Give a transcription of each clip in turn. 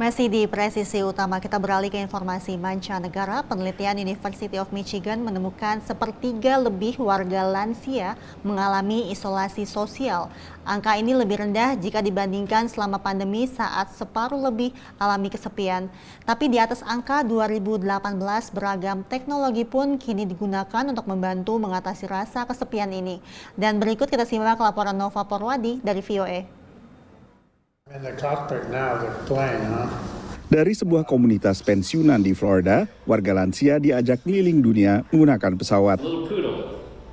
Masih di presisi utama, kita beralih ke informasi mancanegara. Penelitian University of Michigan menemukan sepertiga lebih warga lansia mengalami isolasi sosial. Angka ini lebih rendah jika dibandingkan selama pandemi saat separuh lebih alami kesepian. Tapi di atas angka 2018, beragam teknologi pun kini digunakan untuk membantu mengatasi rasa kesepian ini. Dan berikut kita simak laporan Nova Porwadi dari VOA. Dari sebuah komunitas pensiunan di Florida, warga lansia diajak keliling dunia menggunakan pesawat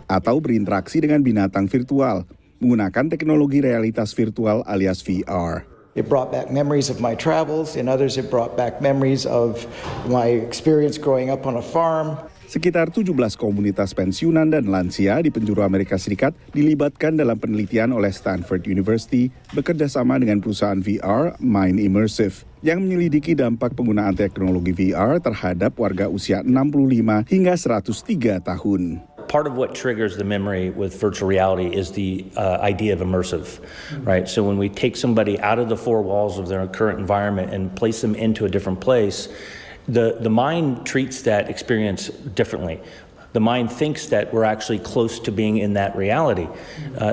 atau berinteraksi dengan binatang virtual menggunakan teknologi realitas virtual alias VR. It brought back memories of my travels. In others, it brought back memories of my experience growing up on a farm. Sekitar 17 komunitas pensiunan dan lansia di penjuru Amerika Serikat dilibatkan dalam penelitian oleh Stanford University bekerja sama dengan perusahaan VR Mind Immersive yang menyelidiki dampak penggunaan teknologi VR terhadap warga usia 65 hingga 103 tahun. Part of what triggers the memory with virtual reality is the idea of immersive, right? So when we take somebody out of the four walls of their current environment and place them into a different place, the mind treats that experience differently. The mind thinks that we're actually close to being in that reality.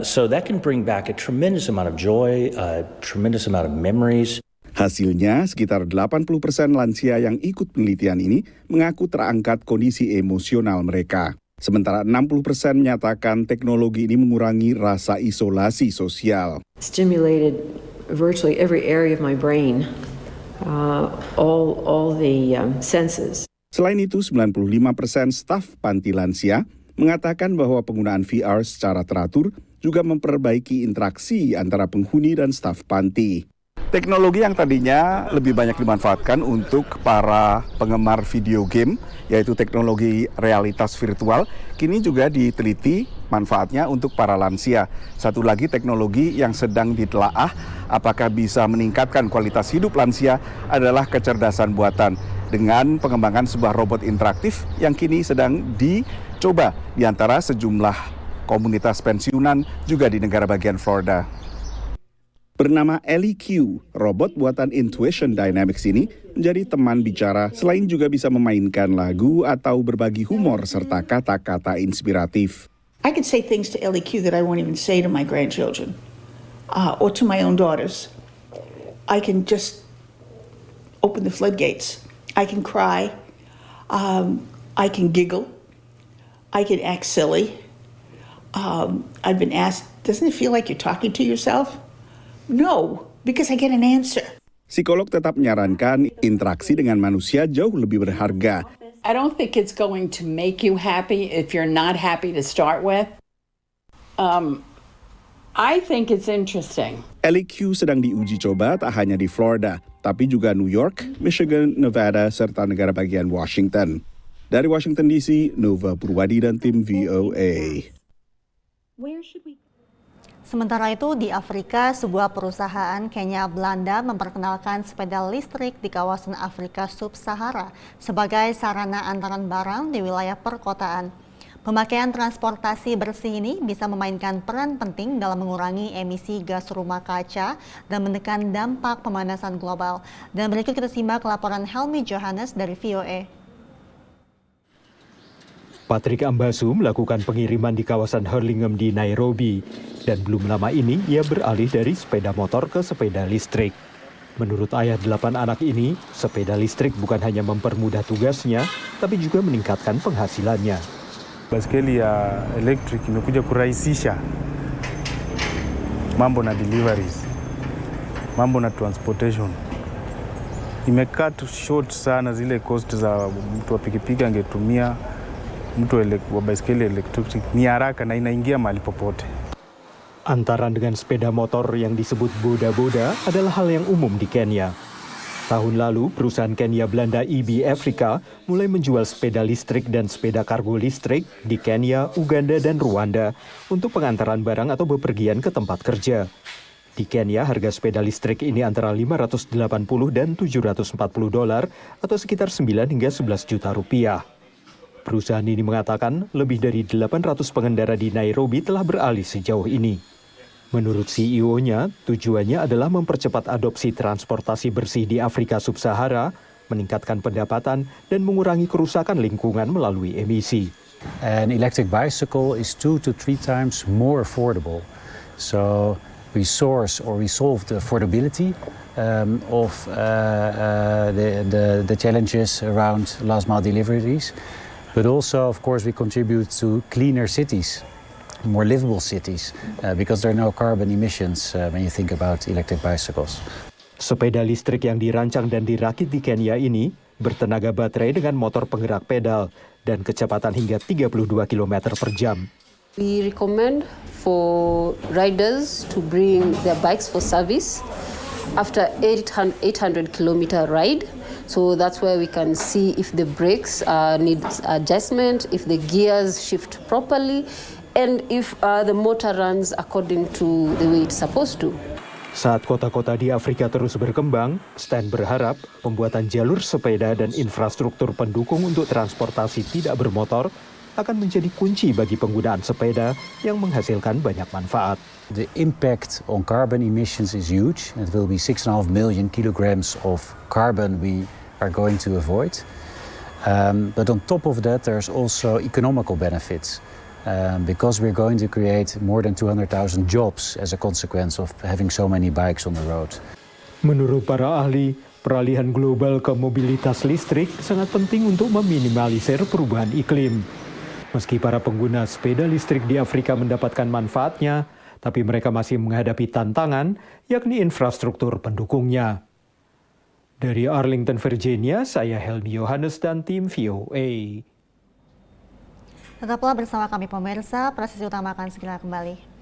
So that can bring back a tremendous amount of joy, a tremendous amount of memories. Hasilnya, sekitar 80% lansia yang ikut penelitian ini mengaku terangkat kondisi emosional mereka. Sementara 60% menyatakan teknologi ini mengurangi rasa isolasi sosial. Stimulated virtually every area of my brain. All the senses. Selain itu, 95% staf panti lansia mengatakan bahwa penggunaan VR secara teratur juga memperbaiki interaksi antara penghuni dan staf panti. Teknologi yang tadinya lebih banyak dimanfaatkan untuk para penggemar video game, yaitu teknologi realitas virtual, kini juga diteliti manfaatnya untuk para lansia. Satu lagi teknologi yang sedang ditelaah apakah bisa meningkatkan kualitas hidup lansia adalah kecerdasan buatan dengan pengembangan sebuah robot interaktif yang kini sedang dicoba di antara sejumlah komunitas pensiunan juga di negara bagian Florida. Bernama LEQ, robot buatan Intuition Dynamics ini menjadi teman bicara selain juga bisa memainkan lagu atau berbagi humor serta kata-kata inspiratif. I can say things to LEQ that I won't even say to my grandchildren or to my own daughters. I can just open the floodgates. I can cry. I can giggle. I can act silly. I've been asked, doesn't it feel like you're talking to yourself? No, because I get an answer. Psikolog tetap menyarankan interaksi dengan manusia jauh lebih berharga. I don't think it's going to make you happy if you're not happy to start with. I think it's interesting. LEQ sedang diuji coba tak hanya di Florida, tapi juga New York, Michigan, Nevada, serta negara bagian Washington. Dari Washington DC, Nova Purwadi dan tim VOA. Sementara itu, di Afrika, sebuah perusahaan Kenya Belanda memperkenalkan sepeda listrik di kawasan Afrika Sub-Sahara sebagai sarana antaran barang di wilayah perkotaan. Pemakaian transportasi bersih ini bisa memainkan peran penting dalam mengurangi emisi gas rumah kaca dan menekan dampak pemanasan global. Dan berikut kita simak laporan Helmi Johannes dari VOA. Patrick Ambasu melakukan pengiriman di kawasan Hurlingham di Nairobi dan belum lama ini ia beralih dari sepeda motor ke sepeda listrik. Menurut ayah 8 anak ini, sepeda listrik bukan hanya mempermudah tugasnya, tapi juga meningkatkan penghasilannya. Baskeli ya electric imekuja kurahisisha mambo na deliveries, mambo na transportation. Imecut short sana zile cost za mtu wa pikipiki angetumia. Mtu wa baiskeli elektrik ni haraka na inaingia mahali popote. Antaran dengan sepeda motor yang disebut boda-boda adalah hal yang umum di Kenya. Tahun lalu, perusahaan Kenya Belanda EB Africa mulai menjual sepeda listrik dan sepeda kargo listrik di Kenya, Uganda, dan Rwanda untuk pengantaran barang atau bepergian ke tempat kerja. Di Kenya, harga sepeda listrik ini antara $580 dan $740 atau sekitar 9 hingga 11 juta rupiah. Perusahaan ini mengatakan lebih dari 800 pengendara di Nairobi telah beralih sejauh ini. Menurut CEO-nya, tujuannya adalah mempercepat adopsi transportasi bersih di Afrika Sub-Sahara, meningkatkan pendapatan, dan mengurangi kerusakan lingkungan melalui emisi. An electric bicycle is 2 to 3 times more affordable. So we source or we solve the affordability of the challenges around last mile deliveries. But also, of course, we contribute to cleaner cities, more livable cities, because there are no carbon emissions when you think about electric bicycles. Sepeda listrik yang dirancang dan dirakit di Kenya ini bertenaga baterai dengan motor penggerak pedal dan kecepatan hingga 32 km per jam. We recommend for riders to bring their bikes for service after 800 kilometer ride. So that's where we can see if the brakes need adjustment, if the gears shift properly, and if the motor runs according to the way it's supposed to. Saat kota-kota di Afrika terus berkembang, Stan berharap pembuatan jalur sepeda dan infrastruktur pendukung untuk transportasi tidak bermotor akan menjadi kunci bagi penggunaan sepeda yang menghasilkan banyak manfaat. The impact on carbon emissions is huge. It will be 6.5 million kilograms of carbon we are going to avoid. But on top of that, there's also economical benefits. Because we're going to create more than 200,000 jobs as a consequence of having so many bikes on the road. Menurut para ahli, peralihan global ke mobilitas listrik sangat penting untuk meminimalisir perubahan iklim. Meski para pengguna sepeda listrik di Afrika mendapatkan manfaatnya, tapi mereka masih menghadapi tantangan, yakni infrastruktur pendukungnya. Dari Arlington, Virginia, saya Helmi Yohanes dan tim VOA. Tetaplah bersama kami pemirsa, prosesi utama akan segera kembali.